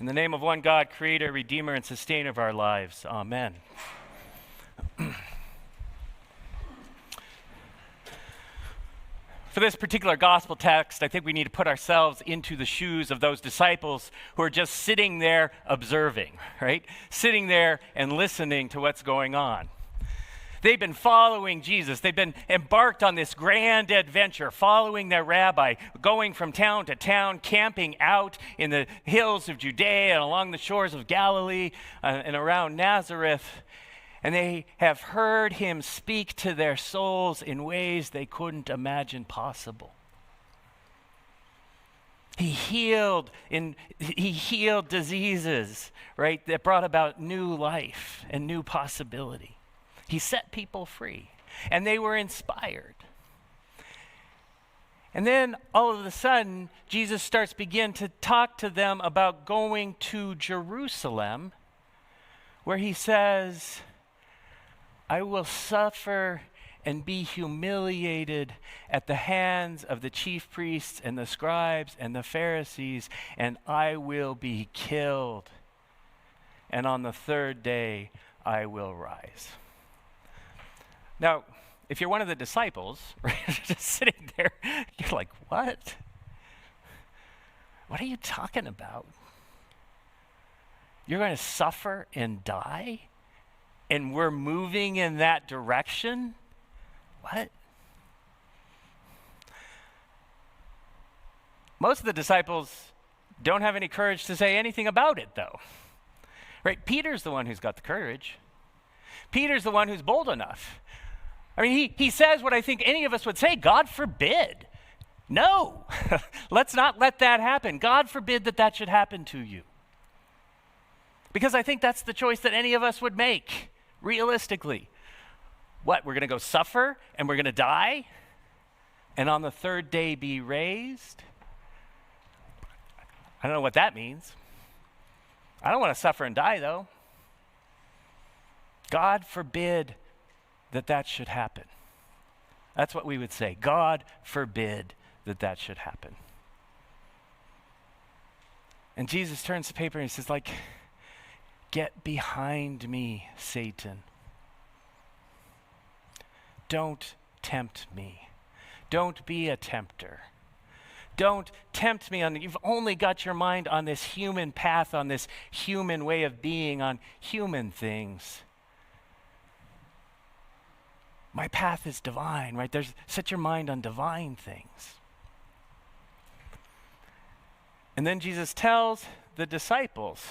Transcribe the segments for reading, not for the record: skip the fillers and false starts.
In the name of one God, creator, redeemer, and sustainer of our lives. Amen. For this particular gospel text, I think we need to put ourselves into the shoes of those disciples who are just sitting there observing, right? Sitting there and listening to what's going on. They've been following Jesus. They've been embarked on this grand adventure, following their rabbi, going from town to town, camping out in the hills of Judea and along the shores of Galilee and around Nazareth. And they have heard him speak to their souls in ways they couldn't imagine possible. He healed diseases, right, that brought about new life and new possibility. He set people free, and they were inspired. And then all of a sudden, Jesus begin to talk to them about going to Jerusalem, where he says, I will suffer and be humiliated at the hands of the chief priests and the scribes and the Pharisees, and I will be killed. And on the third day, I will rise. Now, if you're one of the disciples, right, just sitting there, you're like, what? What are you talking about? You're going to suffer and die? And we're moving in that direction? What? Most of the disciples don't have any courage to say anything about it, though. Right? Peter's the one who's got the courage. Peter's the one who's bold enough. I mean, he says what I think any of us would say, God forbid. No, let's not let that happen. God forbid that should happen to you. Because I think that's the choice that any of us would make, realistically. What, we're going to go suffer and we're going to die and on the third day be raised? I don't know what that means. I don't want to suffer and die, though. God forbid that should happen. That's what we would say. God forbid that should happen. And Jesus turns the paper and he says, get behind me, Satan. Don't tempt me. Don't be a tempter. Don't tempt me you've only got your mind on this human path, on this human way of being, on human things. My path is divine, right? Set your mind on divine things. And then Jesus tells the disciples,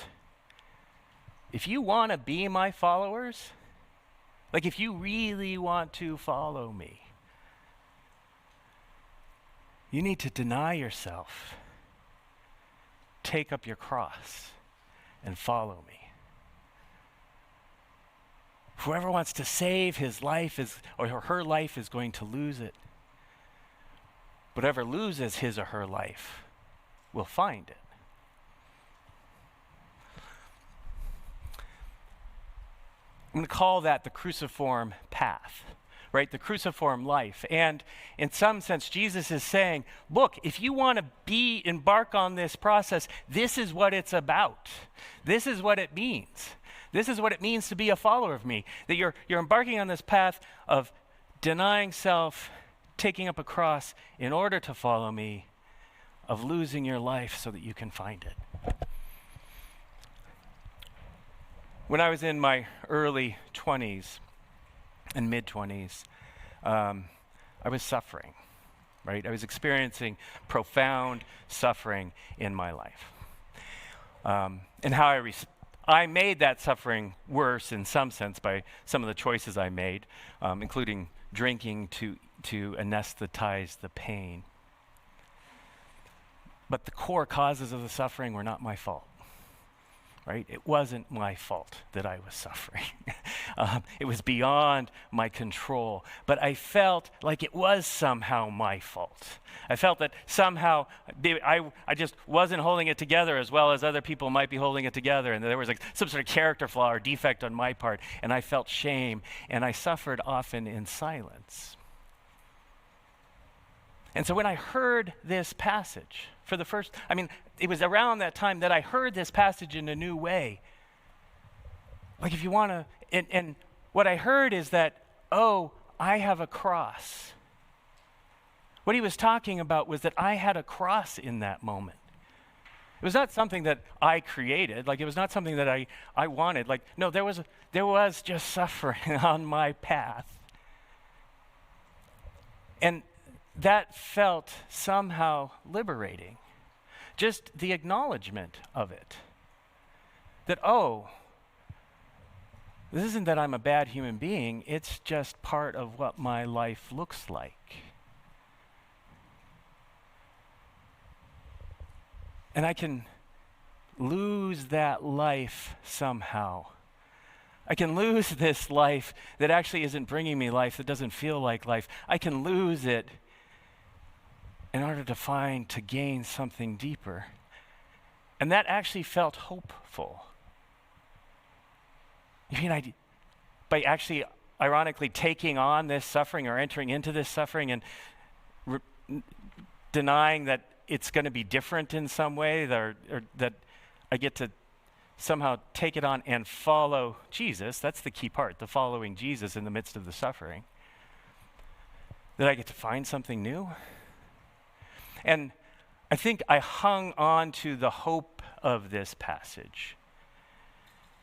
if you want to be my followers, if you really want to follow me, you need to deny yourself, take up your cross, and follow me. Whoever wants to save his life or her life is going to lose it. But whoever loses his or her life will find it. I'm going to call that the cruciform path, right? The cruciform life. And in some sense, Jesus is saying, look, if you want to embark on this process, this is what it's about. This is what it means. This is what it means to be a follower of me, that you're embarking on this path of denying self, taking up a cross in order to follow me, of losing your life so that you can find it. When I was in my early 20s and mid-20s, I was suffering, right? I was experiencing profound suffering in my life. And how I made that suffering worse in some sense by some of the choices I made, including drinking to anesthetize the pain. But the core causes of the suffering were not my fault, right? It wasn't my fault that I was suffering. It was beyond my control. But I felt like it was somehow my fault. I felt that somehow I just wasn't holding it together as well as other people might be holding it together, and there was some sort of character flaw or defect on my part, and I felt shame, and I suffered often in silence. And so when I heard this passage for the first, it was around that time that I heard this passage in a new way. Like if you want to, and what I heard is that, oh, I have a cross. What he was talking about was that I had a cross in that moment. It was not something that I created. Like it was not something that I wanted. Like, no, there was just suffering on my path. And that felt somehow liberating. Just the acknowledgement of it. That, oh, this isn't that I'm a bad human being, it's just part of what my life looks like. And I can lose that life somehow. I can lose this life that actually isn't bringing me life, that doesn't feel like life. I can lose it in order to gain something deeper. And that actually felt hopeful. By actually, ironically, taking on this suffering or entering into this suffering and denying that it's going to be different in some way, or that I get to somehow take it on and follow Jesus. That's the key part, the following Jesus in the midst of the suffering. That I get to find something new. And I think I hung on to the hope of this passage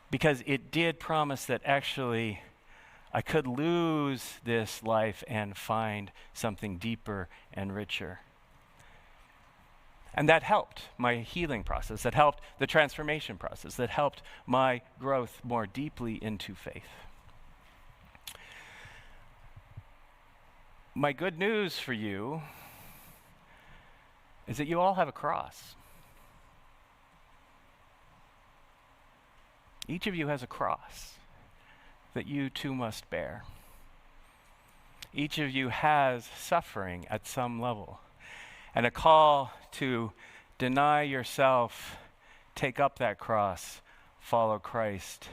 because it did promise that actually I could lose this life and find something deeper and richer. And that helped my healing process, that helped the transformation process, that helped my growth more deeply into faith. My good news for you is that you all have a cross. Each of you has a cross that you too must bear. Each of you has suffering at some level, and a call to deny yourself, take up that cross, follow Christ,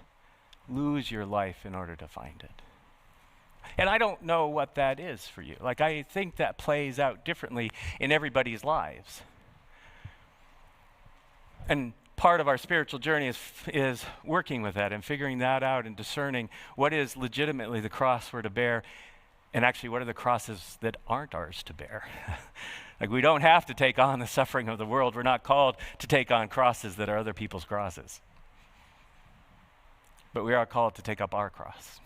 lose your life in order to find it. And I don't know what that is for you. Like, I think that plays out differently in everybody's lives. And part of our spiritual journey is working with that and figuring that out and discerning what is legitimately the cross we're to bear, and actually what are the crosses that aren't ours to bear. Like, we don't have to take on the suffering of the world. We're not called to take on crosses that are other people's crosses. But we are called to take up our cross.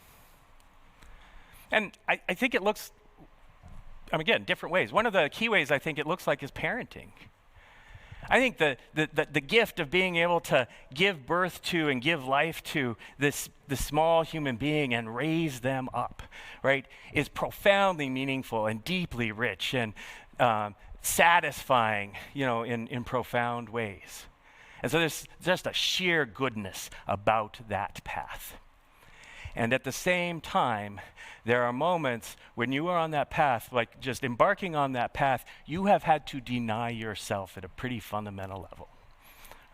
And I think it looks, again, different ways. One of the key ways I think it looks like is parenting. I think the gift of being able to give birth to and give life to this small human being and raise them up, right, is profoundly meaningful and deeply rich and satisfying, in profound ways. And so there's just a sheer goodness about that path. And at the same time, there are moments when you are on that path, like just embarking on that path, you have had to deny yourself at a pretty fundamental level,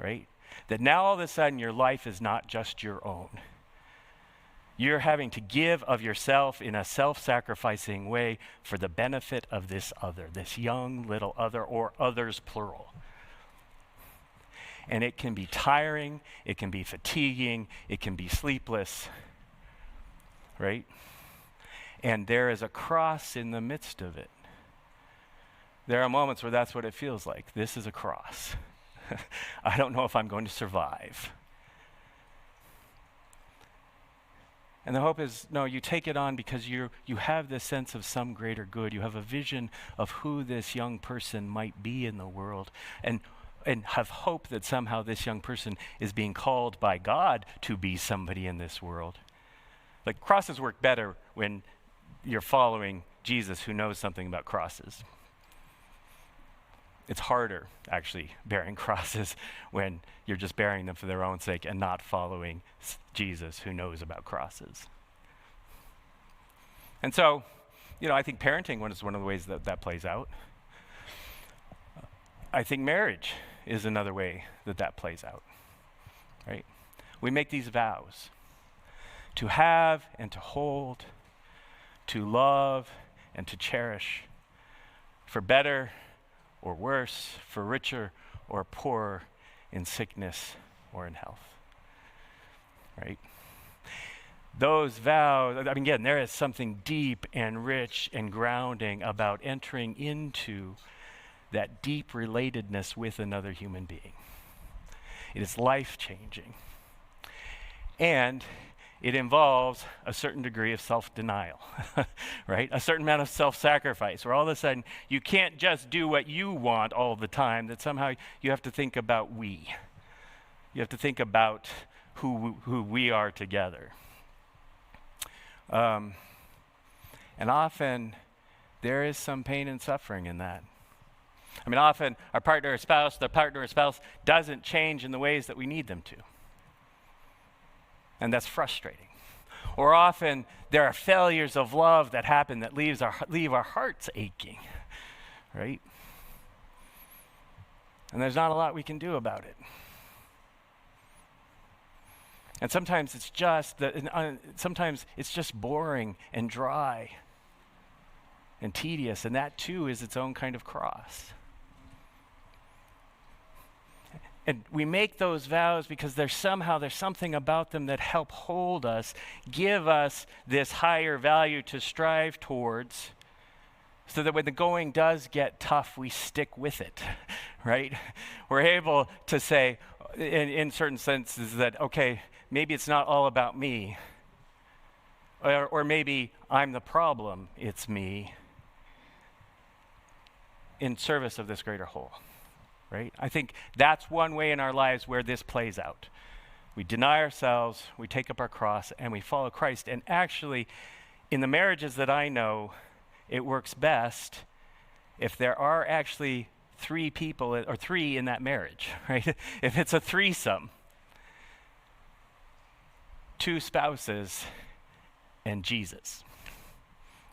right? That now all of a sudden your life is not just your own. You're having to give of yourself in a self-sacrificing way for the benefit of this other, this young little other, or others plural. And it can be tiring, it can be fatiguing, it can be sleepless, right? And there is a cross in the midst of it. There are moments where that's what it feels like. This is a cross. I don't know if I'm going to survive. And the hope is, no, you take it on because you have this sense of some greater good. You have a vision of who this young person might be in the world, and have hope that somehow this young person is being called by God to be somebody in this world. Like, crosses work better when you're following Jesus, who knows something about crosses. It's harder, actually, bearing crosses when you're just bearing them for their own sake and not following Jesus, who knows about crosses. And so, I think parenting is one of the ways that plays out. I think marriage is another way that plays out, right? We make these vows to have and to hold, to love and to cherish, for better or worse, for richer or poorer, in sickness or in health. Right? Those vows, I mean, again, there is something deep and rich and grounding about entering into that deep relatedness with another human being. It is life-changing. And it involves a certain degree of self-denial, right? A certain amount of self-sacrifice, where all of a sudden you can't just do what you want all the time, that somehow you have to think about we. You have to think about who we are together. And often there is some pain and suffering in that. I mean, often the partner or spouse doesn't change in the ways that we need them to. And that's frustrating. Or often there are failures of love that happen that leave our hearts aching, right? And there's not a lot we can do about it. And sometimes it's just boring and dry and tedious, and that too is its own kind of cross. And we make those vows because there's something about them that help hold us, give us this higher value to strive towards, so that when the going does get tough, we stick with it, right? We're able to say, in certain senses, that, okay, maybe it's not all about me, or maybe I'm the problem, it's me, in service of this greater whole. Right? I think that's one way in our lives where this plays out. We deny ourselves, we take up our cross, and we follow Christ. And actually, in the marriages that I know, it works best if there are actually three people, or three in that marriage, right? If it's a threesome, two spouses and Jesus,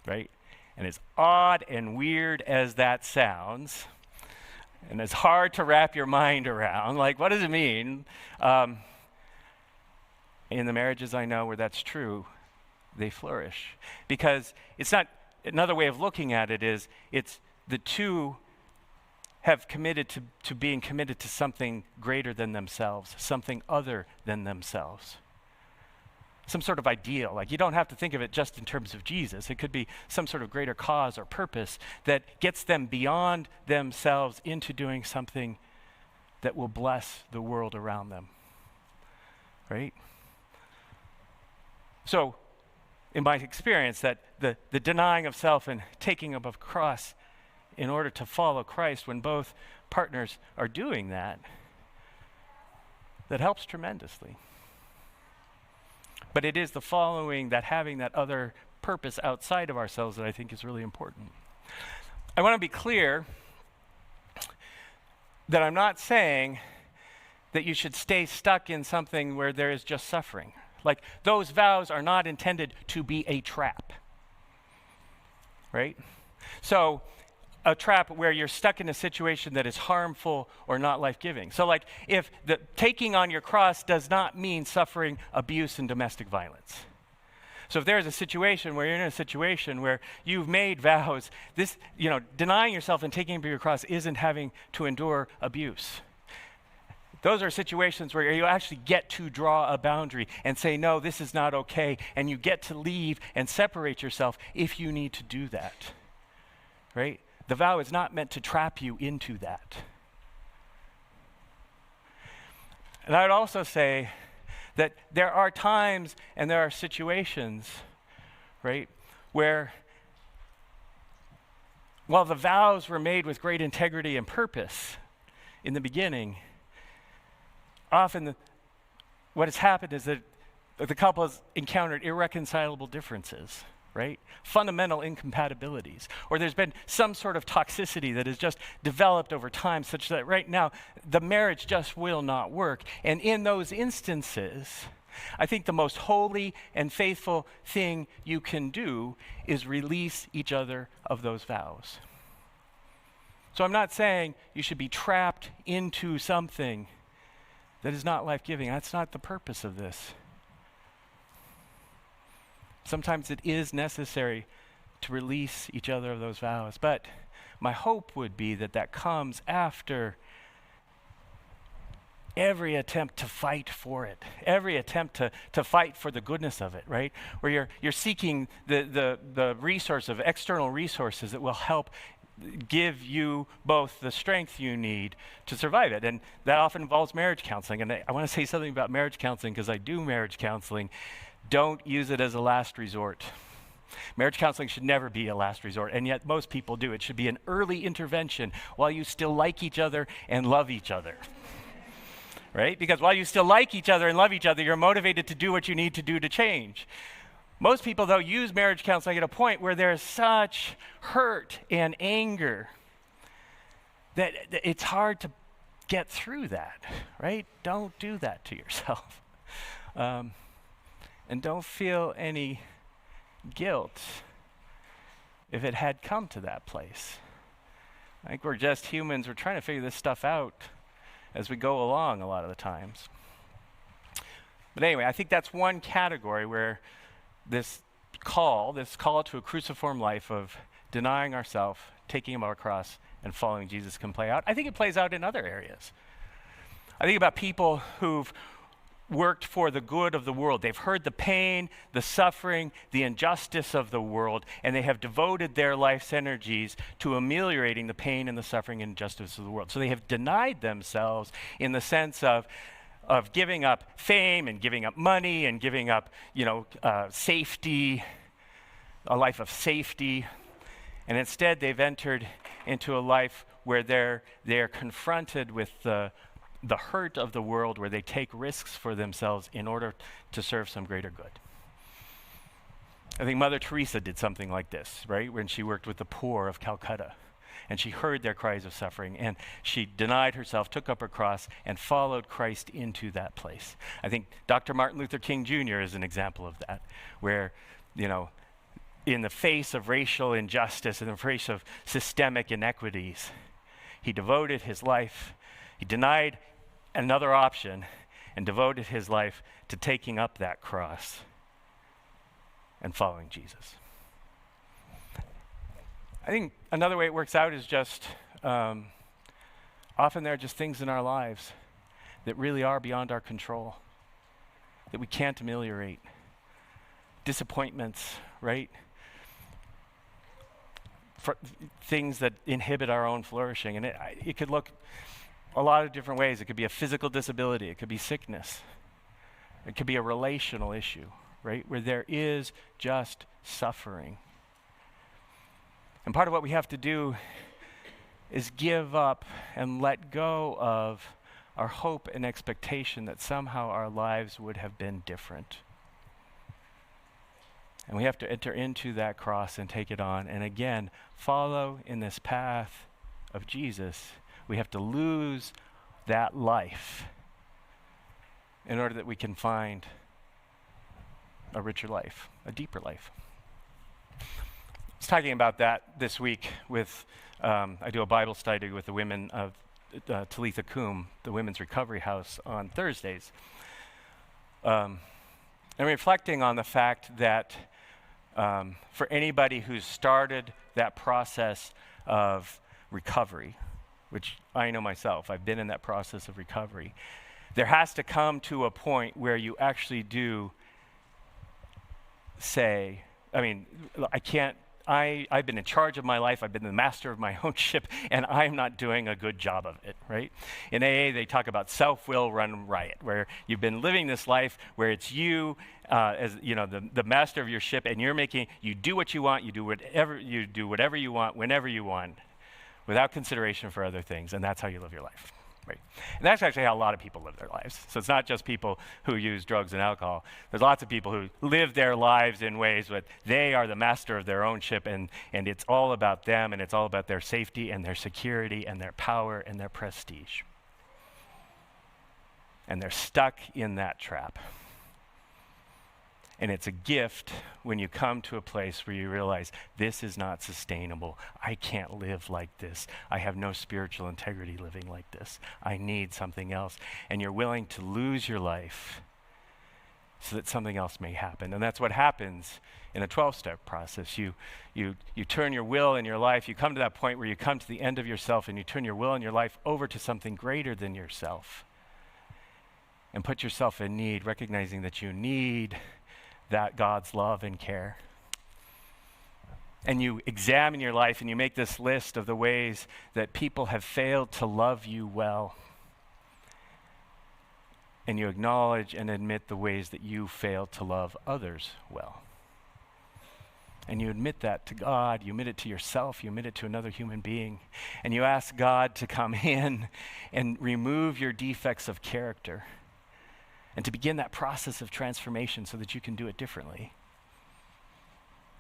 right? And as odd and weird as that sounds, and it's hard to wrap your mind around, like, what does it mean? In the marriages I know where that's true, they flourish. Because it's not, another way of looking at it is, it's the two have committed to being committed to something greater than themselves, something other than themselves. Some sort of ideal. Like, you don't have to think of it just in terms of Jesus. It could be some sort of greater cause or purpose that gets them beyond themselves into doing something that will bless the world around them. Right? So, in my experience, that the denying of self and taking up a cross in order to follow Christ, when both partners are doing that, that helps tremendously. But it is the following, that having that other purpose outside of ourselves, that I think is really important. I want to be clear that I'm not saying that you should stay stuck in something where there is just suffering. Like, those vows are not intended to be a trap, right? So, a trap where you're stuck in a situation that is harmful or not life-giving. So, like, if the taking on your cross does not mean suffering abuse and domestic violence. So if there's a situation where you're in a situation where you've made vows, this, denying yourself and taking up your cross isn't having to endure abuse. Those are situations where you actually get to draw a boundary and say, no, this is not okay, and you get to leave and separate yourself if you need to do that, right? The vow is not meant to trap you into that. And I would also say that there are times and there are situations, right, where while the vows were made with great integrity and purpose in the beginning, often what has happened is that the couple has encountered irreconcilable differences. Right? Fundamental incompatibilities. Or there's been some sort of toxicity that has just developed over time, such that right now the marriage just will not work. And in those instances, I think the most holy and faithful thing you can do is release each other of those vows. So I'm not saying you should be trapped into something that is not life-giving. That's not the purpose of this. Sometimes it is necessary to release each other of those vows. But my hope would be that that comes after every attempt to fight for it, every attempt to fight for the goodness of it, right? Where you're seeking the resource of external resources that will help give you both the strength you need to survive it. And that often involves marriage counseling. And I want to say something about marriage counseling because I do marriage counseling. Don't use it as a last resort. Marriage counseling should never be a last resort, and yet most people do. It should be an early intervention while you still like each other and love each other. Right? Because while you still like each other and love each other, you're motivated to do what you need to do to change. Most people, though, use marriage counseling at a point where there's such hurt and anger that it's hard to get through that, right? Don't do that to yourself. And don't feel any guilt if it had come to that place. I think we're just humans. We're trying to figure this stuff out as we go along a lot of the times. But anyway, I think that's one category where this call to a cruciform life of denying ourselves, taking him our cross, and following Jesus can play out. I think it plays out in other areas. I think about people who've worked for the good of the world. They've heard the pain, the suffering, the injustice of the world, and they have devoted their life's energies to ameliorating the pain and the suffering and injustice of the world. So they have denied themselves in the sense of giving up fame and giving up money and giving up, safety, a life of safety. And instead they've entered into a life where they're confronted with the hurt of the world, where they take risks for themselves in order to serve some greater good. I think Mother Teresa did something like this, right? When she worked with the poor of Calcutta. And she heard their cries of suffering, and she denied herself, took up her cross, and followed Christ into that place. I think Dr. Martin Luther King Jr. is an example of that, where, in the face of racial injustice, in the face of systemic inequities, he devoted his life, he denied another option, and devoted his life to taking up that cross and following Jesus. I think another way it works out is just often there are just things in our lives that really are beyond our control, that we can't ameliorate. Disappointments, right? Things that inhibit our own flourishing. And it could look a lot of different ways. It could be a physical disability. It could be sickness. It could be a relational issue, right? Where there is just suffering. And part of what we have to do is give up and let go of our hope and expectation that somehow our lives would have been different. And we have to enter into that cross and take it on. And again, follow in this path of Jesus. We have to lose that life in order that we can find a richer life, a deeper life. I was talking about that this week with, I do a Bible study with the women of Talitha Kum, the Women's Recovery House, on Thursdays. And reflecting on the fact that for anybody who's started that process of recovery, which I know myself, I've been in that process of recovery, there has to come to a point where you actually do say, I've been in charge of my life, I've been the master of my own ship, and I'm not doing a good job of it, right? In AA, they talk about self-will run riot, where you've been living this life where it's you as the master of your ship, and you do what you want, you do whatever you want, whenever you want, without consideration for other things, and that's how you live your life. Right. And that's actually how a lot of people live their lives. So it's not just people who use drugs and alcohol. There's lots of people who live their lives in ways that they are the master of their own ship, and it's all about them, and it's all about their safety and their security and their power and their prestige. And they're stuck in that trap. And it's a gift when you come to a place where you realize this is not sustainable. I can't live like this. I have no spiritual integrity living like this. I need something else. And you're willing to lose your life so that something else may happen. And that's what happens in a 12-step process. You turn your will and your life, you come to that point where you come to the end of yourself and you turn your will and your life over to something greater than yourself and put yourself in need, recognizing that you need that God's love and care. And you examine your life and you make this list of the ways that people have failed to love you well. And you acknowledge and admit the ways that you fail to love others well. And you admit that to God, you admit it to yourself, you admit it to another human being. And you ask God to come in and remove your defects of character and to begin that process of transformation so that you can do it differently.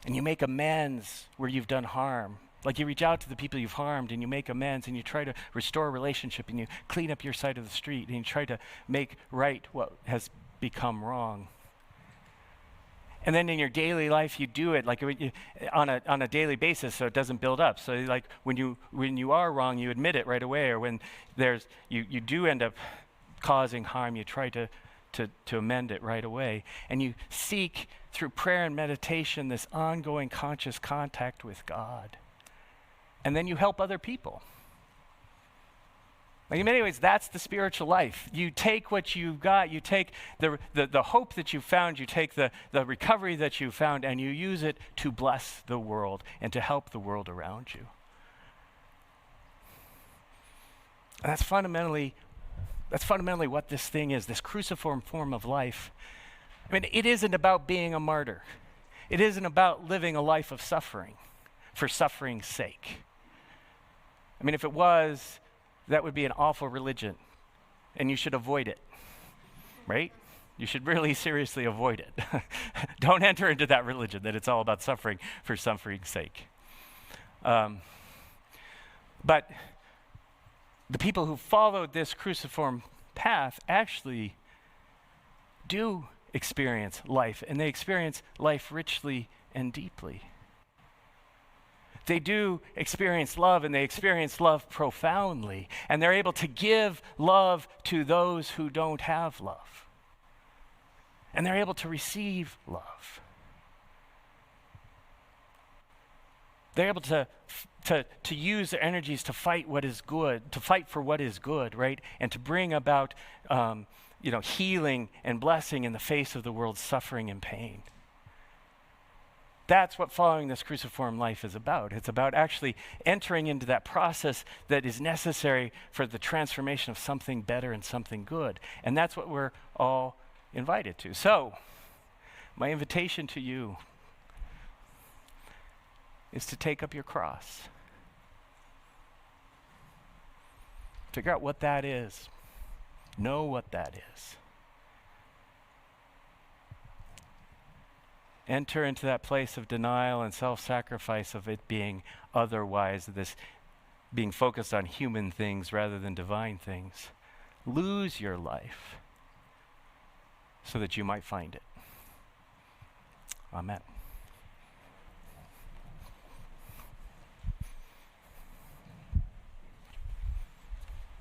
And you make amends where you've done harm. Like you reach out to the people you've harmed and you make amends and you try to restore a relationship and you clean up your side of the street and you try to make right what has become wrong. And then in your daily life you do it like on a daily basis so it doesn't build up. So like when you are wrong, you admit it right away, or when you do end up causing harm, you try to amend it right away. And you seek through prayer and meditation this ongoing conscious contact with God. And then you help other people. Like in many ways, that's the spiritual life. You take what you've got, you take the hope that you've found, you take the recovery that you've found, and you use it to bless the world and to help the world around you. And that's fundamentally what this thing is, this cruciform form of life. I mean, it isn't about being a martyr. It isn't about living a life of suffering for suffering's sake. I mean, if it was, that would be an awful religion, and you should avoid it, right? You should really seriously avoid it. Don't enter into that religion that it's all about suffering for suffering's sake. But the people who followed this cruciform path actually do experience life, and they experience life richly and deeply. They do experience love, and they experience love profoundly, and they're able to give love to those who don't have love. And they're able to receive love. They're able to use their energies to fight what is good, to fight for what is good, right? And to bring about healing and blessing in the face of the world's suffering and pain. That's what following this cruciform life is about. It's about actually entering into that process that is necessary for the transformation of something better and something good. And that's what we're all invited to. So, my invitation to you is to take up your cross. Figure out what that is. Know what that is. Enter into that place of denial and self-sacrifice of it being otherwise, this being focused on human things rather than divine things. Lose your life so that you might find it. Amen.